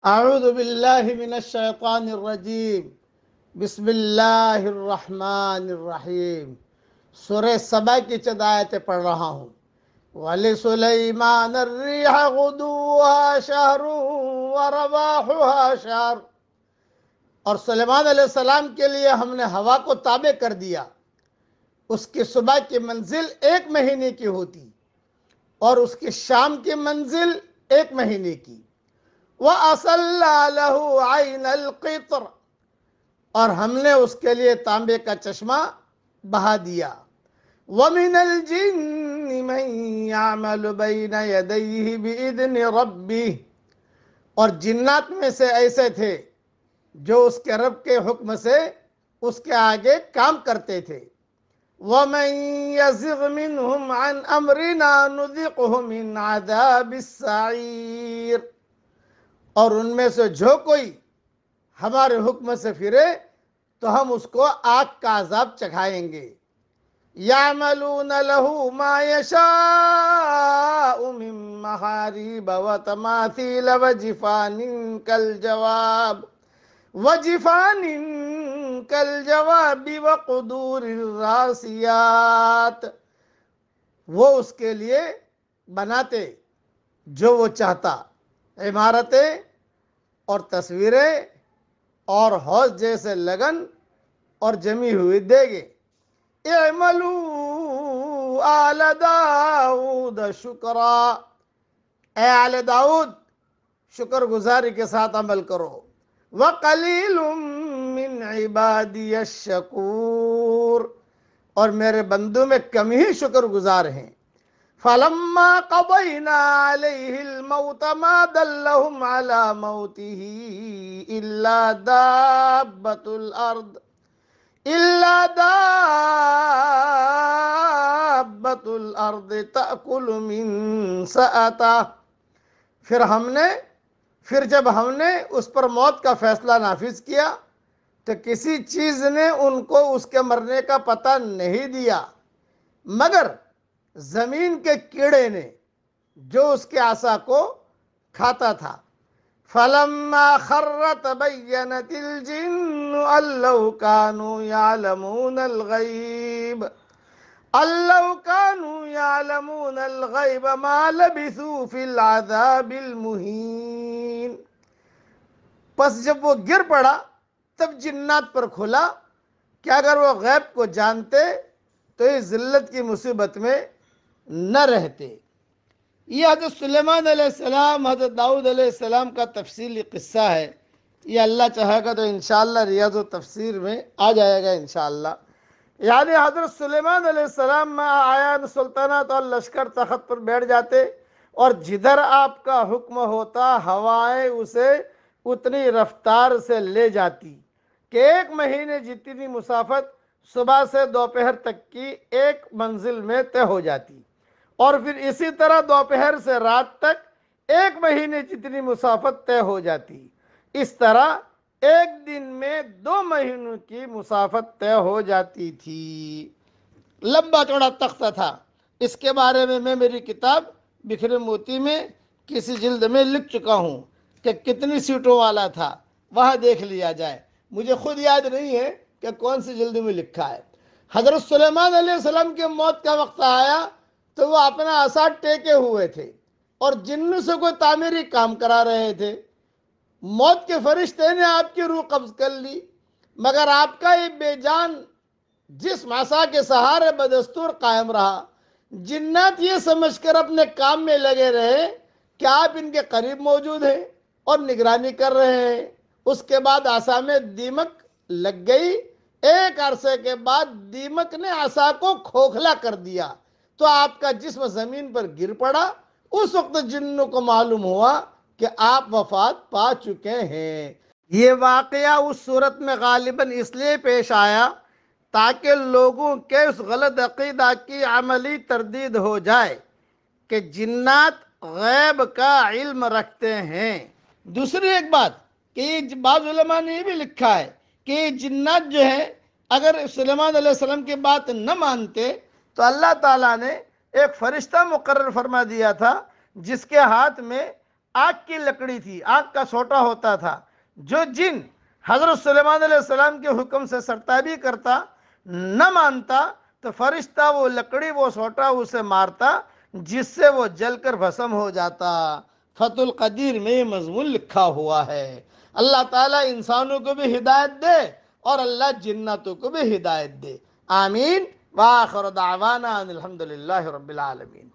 اعوذ باللہ من الشیطان الرجیم بسم اللہ الرحمن الرحیم سورہ سبا کی چند آیتیں پڑھ رہا ہوں۔ وَلِسُلَيْمَانَ الرِّيحَ غُدُوُّهَا شَهْرٌ وَرَوَاحُهَا شَهْرٌ، اور سلیمان علیہ السلام کے لیے ہم نے ہوا کو تابع کر دیا، اس کی صبح کی منزل 1 مہینے کی ہوتی اور اس کی شام کی منزل 1 مہینے کی۔ وَأَصَلَّا لَهُ عَيْنَ الْقِطْرِ، اور ہم نے اس کے لیے تانبے کا چشمہ بہا دیا۔ وَمِنَ الْجِنِّ مَن يَعْمَلُ بَيْنَ يَدَيْهِ بِإِذْنِ رَبِّهِ، اور جنات میں سے ایسے تھے جو اس کے رب کے حکم سے اس کے آگے کام کرتے تھے۔ وَمَن يَزِغْ مِنْهُمْ عَنْ أَمْرِنَا نُذِقْهُ مِنْ عَذَابِ السَّعِيرِ، اور ان میں سے جو کوئی ہمارے حکم سے پھرے تو ہم اس کو آگ کا عذاب چکھائیں گے۔ يَعْمَلُونَ لَهُ مَا يَشَاءُ مِن مَّحَارِيبَ وَتَمَاثِيلَ وَجِفَانٍ كَالْجَوَابِ وَقُدُورٍ الرَّاسِيَاتِ، وہ اس کے لیے بناتے جو وہ چاہتا، عمارتیں اور تصویریں اور حوض جیسے لگن اور جمی ہوئی دیگیں۔ اعملوا آل داؤد شکرا، اے آل داؤد شکر گزاری کے ساتھ عمل کرو۔ وقلیل من عبادی الشکور، اور میرے بندوں میں کم ہی شکر گزار ہیں۔ فَلَمَّا قَضَيْنَا عَلَيْهِ الْمَوْتَ مَا دَلَّهُمْ عَلَى مَوْتِهِ إِلَّا دَابَّةُ الْأَرْضِ تَأْكُلُ مِنْ سَأَتَهُ، پھر جب ہم نے اس پر موت کا فیصلہ نافذ کیا تو کسی چیز نے ان کو اس کے مرنے کا پتہ نہیں دیا مگر زمین کے کیڑے نے جو اس کے عصا کو کھاتا تھا۔ فَلَمَّا خَرَّ تَبَيَّنَتِ الْجِنُّ أَن لَّوْ كَانُوا يَعْلَمُونَ الْغَيْبَ مَا لَبِثُوا فِي الْعَذَابِ الْمُهِينِ، پس جب وہ گر پڑا تب جنات پر کھلا کہ اگر وہ غیب کو جانتے تو اس ذلت کی مصیبت میں نہ رہتے۔ یہ حضرت سلیمان علیہ السلام، حضرت داؤد علیہ السلام کا تفصیلی قصہ ہے۔ یہ اللہ چاہے گا تو انشاءاللہ ریاض و تفسیر میں آ جائے گا انشاءاللہ۔ یعنی حضرت سلیمان علیہ السلام میں آیان سلطنت اور لشکر تخت پر بیٹھ جاتے اور جدھر آپ کا حکم ہوتا ہوائیں اسے اتنی رفتار سے لے جاتی کہ 1 مہینے جتنی مسافت صبح سے دوپہر تک کی 1 منزل میں طے ہو جاتی، اور پھر اسی طرح دوپہر سے رات تک 1 مہینے جتنی مسافت طے ہو جاتی۔ اس طرح 1 دن میں 2 مہینوں کی مسافت طے ہو جاتی تھی۔ لمبا چوڑا تختہ تھا، اس کے بارے میں میری کتاب بکھرے موتی میں کسی جلد میں لکھ چکا ہوں کہ کتنی سیٹوں والا تھا، وہاں دیکھ لیا جائے، مجھے خود یاد نہیں ہے کہ کون سی جلد میں لکھا ہے۔ حضرت سلیمان علیہ السلام کے موت کا وقت آیا تو وہ اپنا عصا ٹیکے ہوئے تھے اور جن سے کوئی تعمیری کام کرا رہے تھے۔ موت کے فرشتے نے آپ کی روح قبض کر لی مگر آپ کا یہ بے جان جسم عصا کے سہارے بدستور قائم رہا۔ جنات یہ سمجھ کر اپنے کام میں لگے رہے کہ آپ ان کے قریب موجود ہیں اور نگرانی کر رہے ہیں۔ اس کے بعد عصا میں دیمک لگ گئی۔ 1 عرصے کے بعد دیمک نے عصا کو کھوکھلا کر دیا تو آپ کا جسم زمین پر گر پڑا۔ اس وقت جنوں کو معلوم ہوا کہ آپ وفات پا چکے ہیں۔ یہ واقعہ اس صورت میں غالباً اس لیے پیش آیا تاکہ لوگوں کے اس غلط عقیدہ کی عملی تردید ہو جائے کہ جنات غیب کا علم رکھتے ہیں۔ دوسری ایک بات کہ بعض علماء نے یہ بھی لکھا ہے کہ یہ جنات جو ہیں اگر سلیمان علیہ السلام کی بات نہ مانتے تو اللہ تعالیٰ نے ایک فرشتہ مقرر فرما دیا تھا جس کے ہاتھ میں آگ کی لکڑی تھی، آگ کا سوٹا ہوتا تھا. جو جن حضرت سلیمان علیہ السلام کے حکم سے سرتابی کرتا، نہ مانتا، تو فرشتہ وہ لکڑی وہ سوٹا اسے مارتا، جس سے وہ جل کر بھسم ہو جاتا. فتح القدیر میں یہ مضمون لکھا ہوا ہے. اللہ تعالیٰ انسانوں کو بھی ہدایت دے اور اللہ جناتوں کو بھی ہدایت دے. آمین. وآخر دعوانا ان الحمد للہ رب العالمین.